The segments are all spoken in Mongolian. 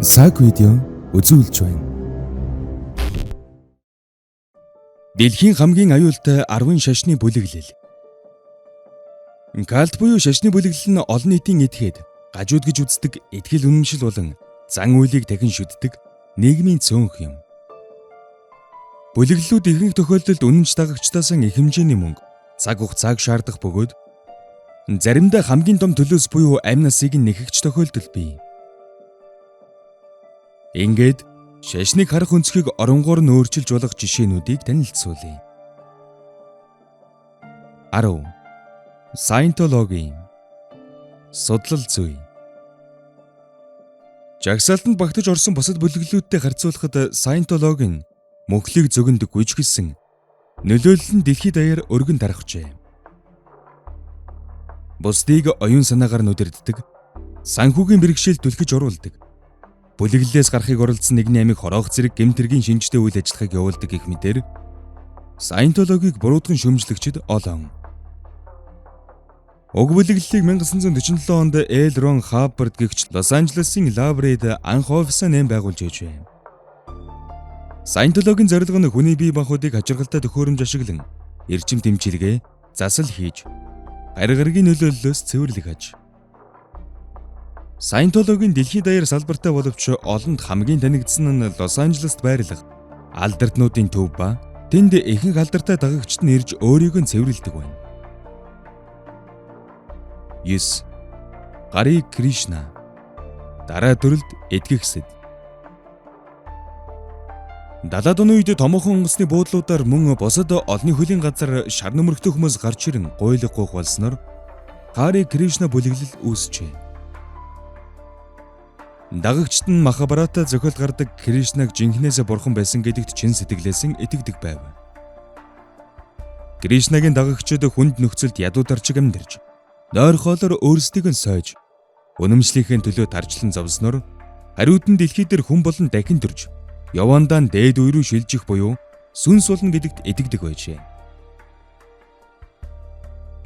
Саг видео үзүүлж байна. Дэлхийн хамгийн аюултай 10 шашны бүлэглэл. Калт буюу шашны бүлэглэл нь олон нийтийн этгээд гажууд гэж үздэг итгэл үнэмшил болон зан үйлийг дахин шүтдэг нийгмийн цөөнх юм. Бүлэглэлүүд ихэнх тохиолдолд үнэнч дагагчдаас их хэмжээний мөнгө, цаг хугацааг шаардах бөгөөд заримдаа хамгийн том төлөөс буюу амь насыг нэхэгч тохиолдол бий. Ингээд шашныг харах өнцгийг оронгоор нь өөрчилж болох жишээнүүдийг танилцуулъя. 10. Саентологи. Судлал зүй. Жагсаалтанд багтаж орсон бусад бүлэглэлүүдтэй харьцуулахад Саентологи нь мөнхлийг зөгөнд гүйжгэлсэн нөлөөлөл нь дэлхийд даяар өргөн тархжээ. Бусдыг оюун санаагаар нүдэрддэг, санхүүгийн бэрхшээл түлхэж оруулдаг. Бүлэглэлээс гарахыг оролдсон нэгний амийг хороох зэрэг гэмтэргийн шинжтэй үйл ажиллагааг явуулдаг гэх мэтээр Саентологиг буруудхан шөмжлөгчд олон. Уг бүлэглэлийг 1947 онд Л. Рон Хаббард гэгч Лос Анжелесын Лаврейд анх офисаа нэм байгуулж ижив. Саентологийн зорилго нь хүний бие махбодыг хачиргалтай төхөөрөмж ашиглан эрчим тэмчилгээ, засал хийж, гаригийн нөлөөллөөс цэвэрлэх аж. Саентологийн дэлхийд даяар салбартай боловч олонд хамгийн танигдсан нь Лос Анжелест байрлах алдартнуудын төв ба тэнд ихэнх алдартай дагагчид нь ирж өөрийгөө цэвэрлэдэг байна. 9. Харе Кришна. Дараа төрөлд эдгэхсэд. Далаад оны үед томоохон онгоцны буудлуудаар мөн босод олонний хөлийн газар шар нөмөрхтэй хүмүүс гарч ирэн гойлог гуйх болсноор Харе Кришна бүлэглэл үүсжээ. Дагагчид нь Махабарата зохиолд гардаг Кришнаг жинхнээсээ бурхан байсан гэдэгт чин сэтгэлээс итгэдэг байв. Кришнагийн дагагчид хүнд нөхцөлд ядуу дарчиг амьдарч, нойр хоолоор өөрсдийг нь сойж, үнэмшлийнхээ төлөө тарчлан зовсноор хариуд нь дэлхий дээр хүн болон дахин төрж, явандаа дээд үе рүү шилжих буюу сүнс болно гэдэгт итгэдэг байжээ.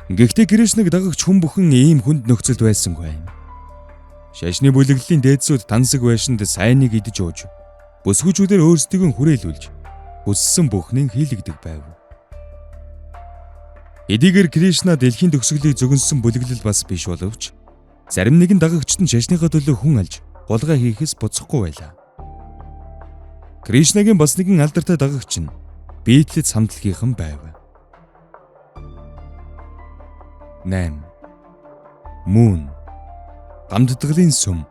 Гэхдээ Кришнаг дагагч хүн бүхэн ийм хүнд нөхцөлд байсангүй. Шашны бүлэглэлийн дээдсүүд тансаг байшинд сайныг идэж ууж, бүсгүйчүүдээр өөрсдийг нь хүрээлүүлж, хүссэн бүхнийг хийлэгдэг байв. Эдгээр Кришна дэлхийн төгсгөлийг зөгнсөн бүлэглэл бас биш боловч, зарим нэгэн дагагчид нь шашныхаа төлөө хүн алж, гулгай хийхээс буцахгүй байлаа. Кришнагийн бас нэгэн алдартай дагагч нь Битлэц хамтлагийнхан байв. 8. Мөн. Гамддгалын сүм.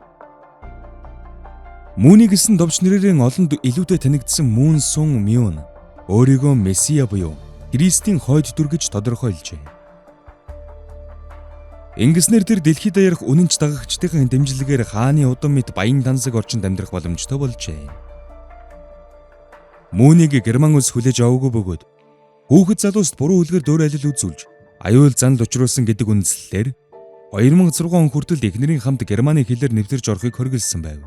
Мөний гэсэн товч нэрээр олонд илүүтэй танигдсан Мөн Сун Мюн өөрийгөө Месиа буюу Христийн хойд дүр гэж тодорхойлжээ. Ингэснээр тэр дэлхийд даяарх үнэнч дагагчдын дэмжлэгээр хааны удам мэт баян тансаг орчинд амьдрах боломжтой болжээ. Мөнийг герман улс хүлээж аваагүй бөгөөд хүүхэд залууст буруу үлгэр дөөрайлал үзүүлж аюул занал учруулсан гэдэг үндслэлээр 2006 он хүртэл эхнэрийн хамт Германы хэлээр нэвтэрж орохыг хориглосон байв.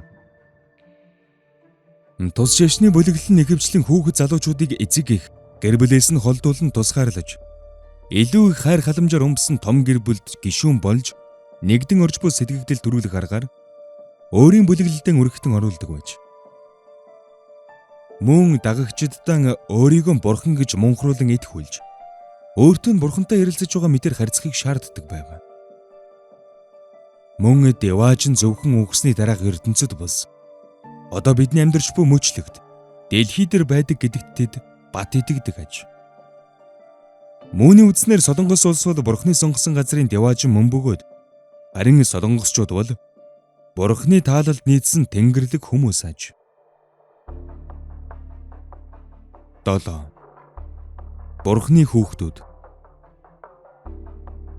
Тус шашны бүлэглэл нь ихэвчлэн хүүхэд залуучуудыг эцэг их, гэр бүлээс нь холдуулан тусгаарлаж, илүү их хайр халамжаар өмсөн том гэр бүлд гишүүн болж, нэгдэн орж буй сэтгэгдэл төрүүлэх аргаар өөрийн бүлэглэлдээ өргөхтөн оруулдаг байж. Мөн дагагчдаа өөрийгөө бурхан гэж мунхруулан итгүүлж, өөртөө нь бурхантай ярилцаж байгаа мэтэр харьцахыг шаарддаг байв. Мөн Деважин зөвхөн үхсний дараах ертөнцид бус. Одоо бидний амьдарч буй мөчлөгт дэлхий дээр байдаг гэдэгт тэд бат итгэдэг аж. Мөний үдснээр Солонгос улс бол бурхны сонгосон газрын Деважин мөн бөгөөд харин солонгосчууд бол бурхны таалалд нийцсэн тэнгэрлэг хүмүүс аж. 7. Бурхны хүүхдүүд.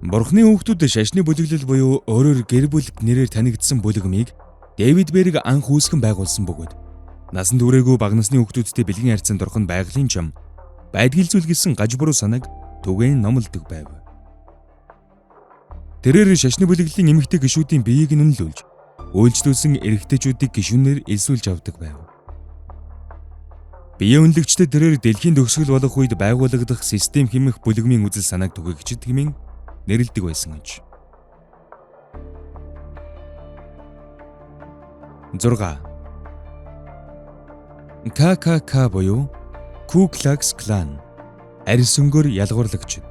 Бурхны хүүхдүүд шашны бүлэглэл буюу өөрөөр гэр бүлт нэрээр танигдсан бүлэгмийг Дэвид Берг анх үүсгэн байгуулсан бөгөөд насан туршаагүй бага насны хүүхдүүдтэй бэлгийн харьцаанд орох нь байгалийн чам, байдгил зүйл гэсэн гаж буруу санааг түгээн номлодог байв. Тэрээр шашны бүлэглэлийн эмэгтэй гишүүдийн биеийг нөлөөлж, үйлчлүүлсэн эрэгтэйчүүдийг гишүүнээр элсүүлж авдаг байв. Бие үнэлэгчдээ тэрээр дэлхийн төгсгөл болох үед байгуулагдах систем хэмэх бүлэгмийн үзэл санааг түгээгчд хэмээн нэрлэдэг байсан аж. 6. ККК буюу Ku Klux Klan арьс өнгөөр ялгуурлагчид.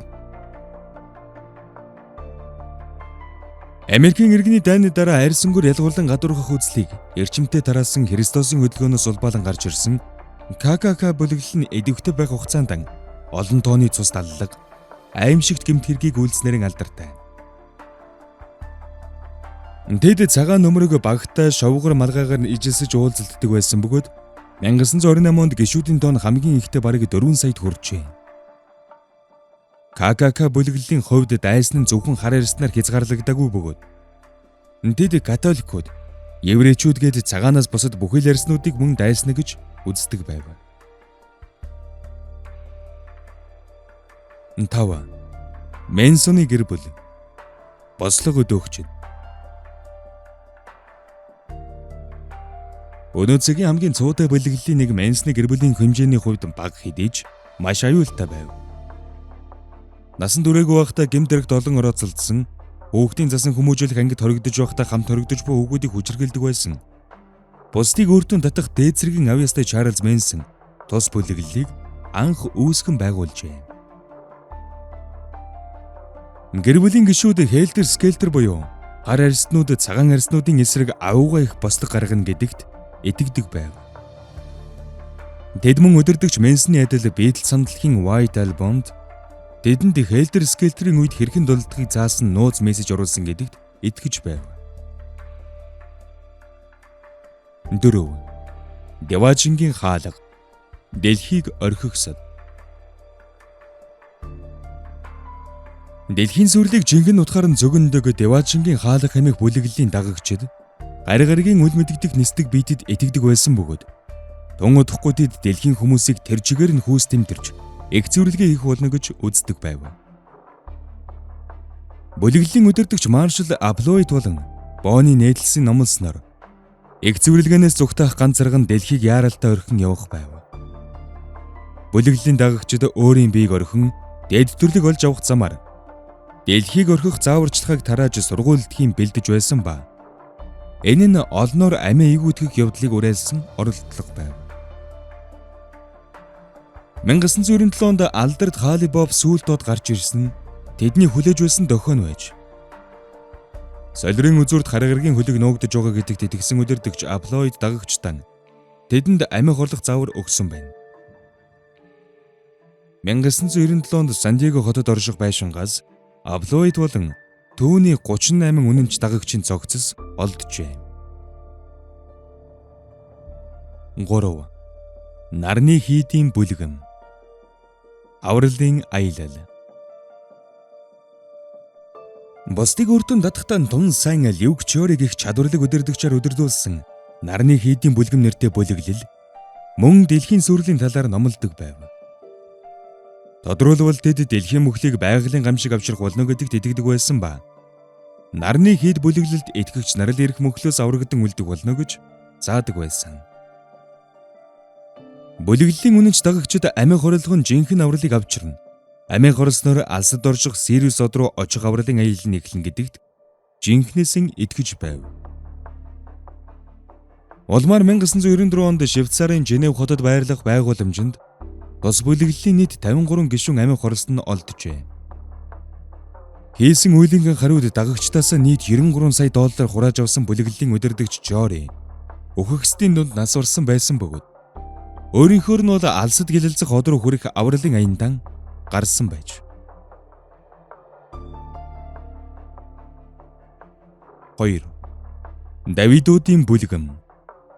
Америкийн иргэний дайны дараа арьс өнгөөр ялгуурлан гадуурхах үзлийг эрчимтэй тараасан Христосийн хөдөлгөөнөөс улбаалan гарч ирсэн ККК бүлэглэл нь идэвхтэй байх хугацаанд олон тооны цус даллаг, аимшигт гэмт хэргийг үйлснэрэн алдартай. Тэд цагаан нөмрөг багтаа шовгор малгайгаар ижилсэж уулзалддаг байсан бөгөөд 1928 онд гишүүдийн тоон хамгийн ихтэй бараг 4 саяд хүрчээ. ККК бүлэглэлийн хувьд дайсан нь зөвхөн хар арьснаар хязгаарлагдаагүй бөгөөд тэд католикууд, еврейчүүд гээд цагаанаас бусад бүхэл арьснуудыг мөн дайсна гэж үздэг байв. 5. Мэнсоны гэр бүл. Бослого өдөөгчид. Өнөө цагийн хамгийн цуутай бүлэглэлийн нэг Мэнсоны гэр бүлийн хэмжээний хувьд бага хэдийж маш аюултай байв. Насан туршаагүй байхдаа гэмт хэрэгт олон орооцолдсон, хүүхдийн засан хүмүүжүүлэх ангид хоригдож байхдаа хамт хоригдож буй хүүхдүүдийг хүчирхэлдэг байсан. Бусдыг өөртөө татах дээд зэргийн авь ястай Чарльз Мэнсон тус бүлэглэлийг анх үүсгэн байгуулжээ. Гэр бүлийн гишүүд Хелтер Скелтер буюу гар арьснууд цагаан арьснуудын эсрэг авууга их бослог гаргана гэдэгт итгэдэг байв. Тэд мөн өдөрдөгч Мэнсоны адил Beatles самтлагийн White Album-д тэдэнд Хелтер Скелтерийн үед хэрхэн дулдахыг заасан нууц мессеж оруулсан гэдэгт итгэж байв. 4. Деважингийн хаалга. Дэлхийг орхих сод. Дэлхийн сүрлийг жинхэнэ утгаар нь зөгөндөг Деважингийн хаалга хэмээх бүлэглэлийн дагагчид гар гаригийн үл мэддэг нисдэг биетэд итгэдэг байсан бөгөөд тун удахгүй тэд дэлхийн хүмүүсийг тэр чигээр нь хүүс тэмтэрч их зөвлөгөө хийх болно гэж үздэг байв. Бүлэглэлийн өдөртөгч Маршал Аплойд болон Бонни нээдлсэн номлосноор их зөвлөгөөнөөс зүгтаах ганц зарган дэлхийг яаралтай орхин явах байв. Бүлэглэлийн дагагчид өөрийн биеийг орхин дээд төрлөг олж авах замаар дэлхийг орхих зааварчилгааг тарааж сургуульдхийн бэлдэж байсан ба энэ нь олноор амиа игүүтгэх явдлыг уриалсан оролдлого байв. 1997 онд алдарт Холли Боб сүүлдод гарч ирсэн тэдний хүлээж байсан дохион байж. Солирын үзүүрт харгаргийн хөлөг нуугдж байгаа гэдэгт итгэсэн өдөртөгч Аплойд дагагчдаа тэдэнд амиа хорлох заавар өгсөн байна. 1997 онд Сан Диего хотод орших байшингаас Аплойд болон түүний 38 үнэнч дагагчийн цогцос олджээ. 3. Нарны хийдийн бүлгэм. Авралын аялал. Бусдыг өөртөө татахтаа тун сайн Люк Чориг их чадварлаг өдөрдөгчөөр өдөрдүүлсэн нарны хийдийн бүлгэм нэртэй бүлэглэл мөн дэлхийн сүрлийн талаар номлодог байв. Тодруулбал тэд дэлхийн мөхлийг байгалийн гамшиг авчрах болно гэдэгт итгэдэг байсан ба нарны хийд бүлэглэлд итгэгч нарал ирэх мөхлөөс аврагдан үлдэх болно гэж заадаг байсан. Бүлэглэлийн үнэнч дагагчид амиа хорлохын жинхэнэ авралыг авчирна. Амиа хорлсноор алсад орших Сириус од руу очих авралын аялал нь эхлэн гэдэгт жинхнээсэн итгэж байв. Улмаар 1994 онд Швейцарын Женев хотод байрлах байгууламжинд тус бүлэглэлийн нийт 53 гишүүн амиа хорлсон нь олджээ. Хийсэн үйлийнхэн хариуд дагагчдаас нийт 93 сая доллар хурааж авсан бүлэглэлийн удирдагч Жори өөхөксдийн дунд нас орсон байсан бөгөөд өөрийнхөө нь бол алсад гэлэлцэх од руу хүрэх авралын аяндан гарсан байж. 2. Давидуудын бүлгэм.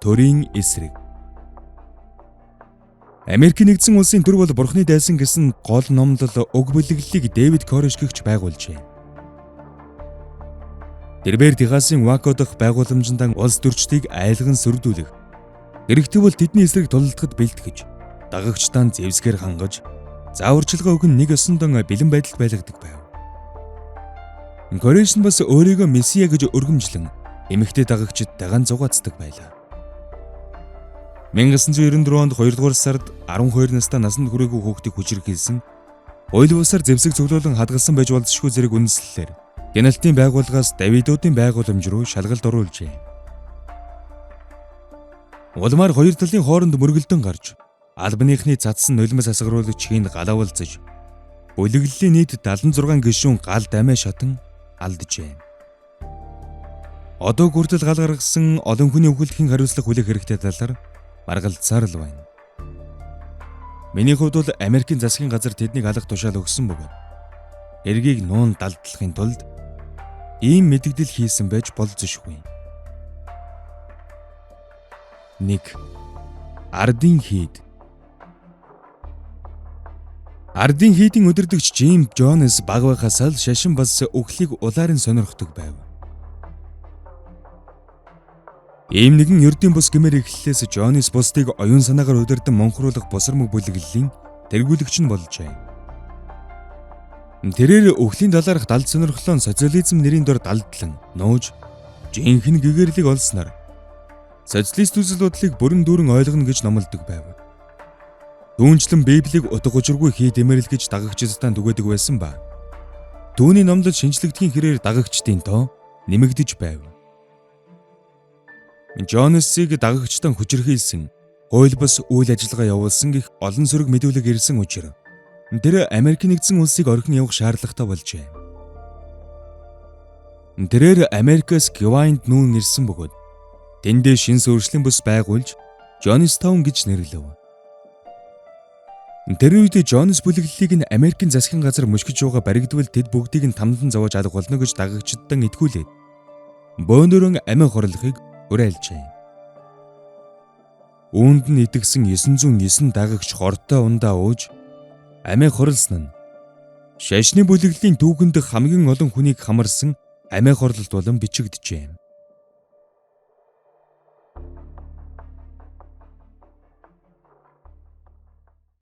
Төрийн эсрэг. Америк нэгдсэн улсын төр бол Бурхны дайсан гэсэн гол номлол уг бүлэглэлийг Дэвид Кореш гэгч байгуулжээ. Тэрээр Техасын Вако дахь байгууламжинд улс төрчдийг айлган сөрдүүлэх. Хэрэгтэй бол тэдний эсрэг тулалдахад бэлтгэж, дагагчдаа зэвсгээр хангаж, зааварчилгаа өгн нэг ёсондон бэлэн байдалд байлгадаг байв. Кореш нь бас өөрийгөө месиа гэж өргөмжлөн эмэгтэй дагагчдтайгаан зугаацдаг байлаа. 1994 онд 2 дугаар сард 12 настай насанд хүрээгүй хүүхдийг хүчирхийлсэн, ойл бусаар зэвсэг цуглуулан хадгалсан байж болзошгүй зэрэг үндэслэлээр геналтын байгууллагаас Давидуудын байгууламж руу шалгалт оруулжээ. Улмаар хоёр талын хооронд мөргөлдөн гарч албаныхны цацсан нулимс асгаруулагчийг галавалцаж бүлэглэлийн нийт 76 гишүүн гал дамиа шатан алджээ. Одоо хүртэл гал гаргасан олон хүний өгүүлбэрийн хариуцлага хүлээх хэрэгтэй талаар маргалдсаар л байна. Миний хувьд бол Америкийн засгийн газар тэднийг алах тушаал өгсөн бөгөөд эргийг нуун далдлахын тулд ийм мэдэгдэл хийсэн байж болзошгүй. 1. Ардын хийд. Ардын хийдийн өдөрдөгч Джим Джонс баг байхаас л шашин бас өглийг улаарын сонирхдог байв. Ийм нэгэн ердийн бус гэмээр эхлэлээс Джонс бусдыг оюун санаагаар удирдан монхруулах бусармаг бүлэглэлийн тэргүүлэгч нь болжээ. Тэрээр өвглийн талаарх далд сонирхлоо социализм нэрийн дор далдлан нууж жинхэнэ гэгэрлийг олсноор социалист үзэл бодлыг бүрэн дүүрэн ойлгоно гэж номлодог байв. Түүнчлэн Библийг утга учиргүй хий дэмэрэл гэж дагагчдаа түгээдэг байсан ба түүний номлол шинжлэгдэхийн хэрээр дагагчдын тоо нэмэгдэж байв. Джонсыг дагагчдаа хүчирхийлсэн, хууль бус үйл ажиллагаа явуулсан гэх олон сөрөг мэдүүлэг ирсэн учраас тэр Америк нэгдсэн улсыг орхин явах шаардлагатай болжээ. Тэрээр Америкаас Гвайнд нүүн ирсэн бөгөөд тэндээ шин суурьшлийн бус байгуулж Джонстаун гэж нэрлэв. Тэр үед Джонс бүлэглэлийг нь Америкийн засгийн газар мөшгөж байгаа баригдвал тэд бүгдийг нь тамдан зовоож алах болно гэж дагагчдаа итгүүлээд бөөнөрөн амиа хорлохыг уриалжээ. Үүнд нь итгэсэн 909 дагагч хортой ундаа ууж амиа хорлсон нь шашны бүлэглэлийн түүхэнд хамгийн олон хүнийг хамарсан амиа хорлолт болон бичигджээ.